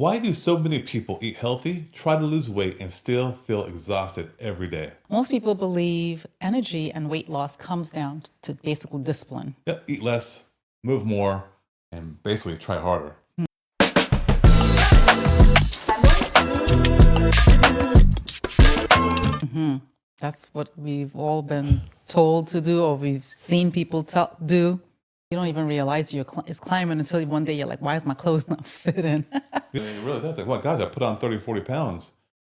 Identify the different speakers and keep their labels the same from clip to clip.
Speaker 1: Why do so many people eat healthy, try to lose weight, and still feel exhausted every day?
Speaker 2: Most people believe energy and weight loss comes down to basically discipline.
Speaker 1: Yep, eat less, move more, and basically try harder.
Speaker 2: That's what we've all been told to do, or we've seen people do. You don't even realize it's climbing until one day you're like, why is my clothes not fitting?
Speaker 1: It really does. Like, well, guys, I put on 30, 40 pounds.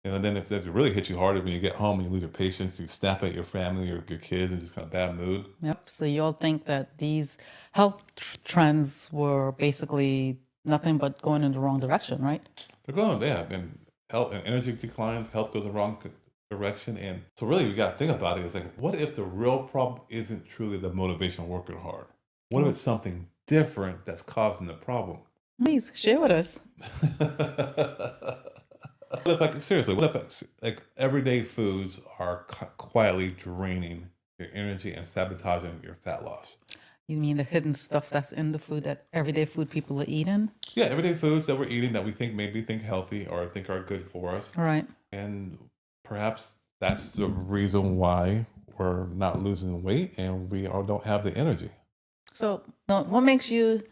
Speaker 1: And then it really hits you harder when you get home and you lose your patience, you snap at your family or your kids and just kind of bad mood.
Speaker 2: Yep. So you all think that these health trends were basically nothing but going in the wrong direction, right?
Speaker 1: They're going, yeah, and health and energy declines, health goes in the wrong direction. And so really we got to think about it. It's like, what if the real problem isn't truly the motivation working hard? What if it's something different that's causing the problem?
Speaker 2: Please share with us.
Speaker 1: What if, like, seriously, what if, like, everyday foods are quietly draining your energy and sabotaging your fat loss?
Speaker 2: You mean the hidden stuff that's in the food, that everyday food people are eating?
Speaker 1: Yeah, everyday foods that we're eating that we maybe think healthy or think are good for us.
Speaker 2: All right.
Speaker 1: And perhaps that's the reason why we're not losing weight and we don't have the energy.
Speaker 2: So what makes you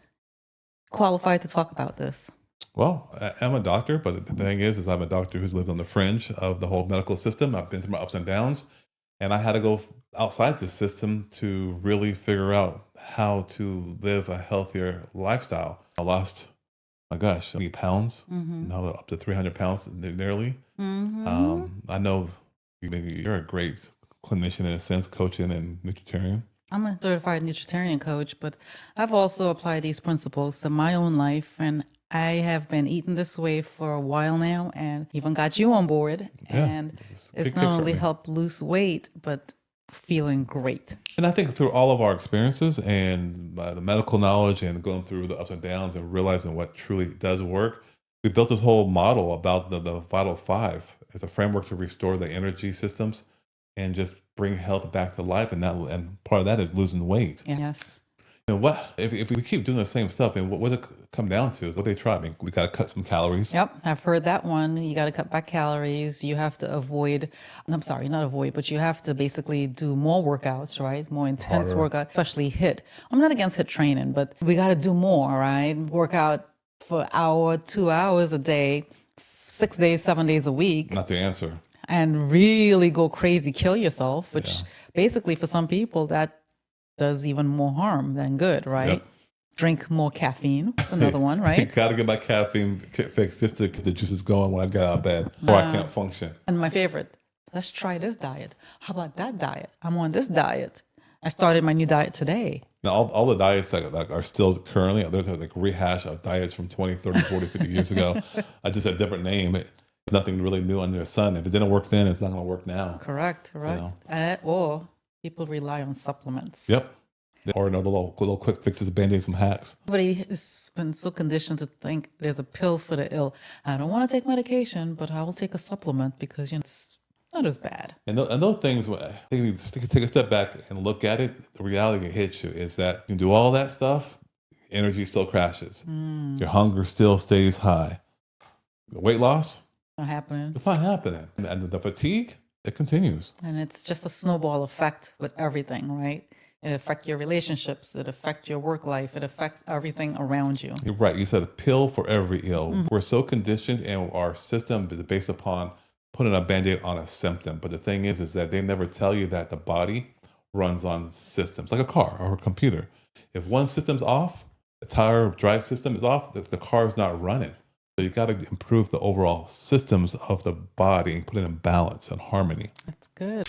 Speaker 2: qualified to talk about this?
Speaker 1: Well, I'm a doctor, but the thing is I'm a doctor who's lived on the fringe of the whole medical system. I've been through my ups and downs, and I had to go outside the system to really figure out how to live a healthier lifestyle. I lost, my gosh, 80 pounds, now up to 300 pounds nearly. I know you're a great clinician in a sense, coaching and nutritionarian.
Speaker 2: I'm a certified nutrition coach, but I've also applied these principles to my own life, and I have been eating this way for a while now and even got you on board.
Speaker 1: Yeah,
Speaker 2: And it's not only helped lose weight, but feeling great.
Speaker 1: And I think through all of our experiences and the medical knowledge and going through the ups and downs and realizing what truly does work, we built this whole model about the Vital Five as a framework to restore the energy systems and just bring health back to life. And part of that is losing weight.
Speaker 2: Yes.
Speaker 1: And what if we keep doing the same stuff? And what does it come down to? Is what they try. I mean, we got to cut some calories.
Speaker 2: Yep, I've heard that one. You got to cut back calories. You have to avoid, I'm sorry, not avoid, but you have to basically do more workouts, right? More intense workout, especially HIIT. I'm not against HIIT training, but we got to do more, right? Work out for an hour, 2 hours a day, 6 days, 7 days a week.
Speaker 1: Not the answer.
Speaker 2: And really go crazy, kill yourself, which basically for some people that does even more harm than good, right?
Speaker 1: Yep.
Speaker 2: Drink more caffeine. That's another one, right?
Speaker 1: Got to get my caffeine fixed just to get the juices going when I get out of bed or I can't function.
Speaker 2: And my favorite, let's try this diet. How about that diet? I'm on this diet. I started my new diet today.
Speaker 1: Now, all the diets that are still currently, there's like rehash of diets from 20, 30, 40, 50 years ago. I just had a different name. It's nothing really new under the sun. If it didn't work then, it's not going to work now.
Speaker 2: Correct, right? You know? Or people rely on supplements.
Speaker 1: Yep. Or another little quick fixes, Band-Aid, some hacks.
Speaker 2: Everybody has been so conditioned to think there's a pill for the ill. I don't want to take medication, but I will take a supplement because it's not as bad.
Speaker 1: And those things, I think we take a step back and look at it, the reality that hits you is that you can do all that stuff, energy still crashes. Your hunger still stays high. The weight loss?
Speaker 2: Not happening.
Speaker 1: It's not happening. And the fatigue, it continues.
Speaker 2: And it's just a snowball effect with everything, right? It affects your relationships. It affects your work life. It affects everything around you.
Speaker 1: You're right. You said a pill for every ill. We're so conditioned and our system is based upon putting a Band-Aid on a symptom. But the thing is that they never tell you that the body runs on systems, like a car or a computer. If one system's off, the tire drive system is off, the car is not running. So you got to improve the overall systems of the body and put it in balance and harmony.
Speaker 2: That's good.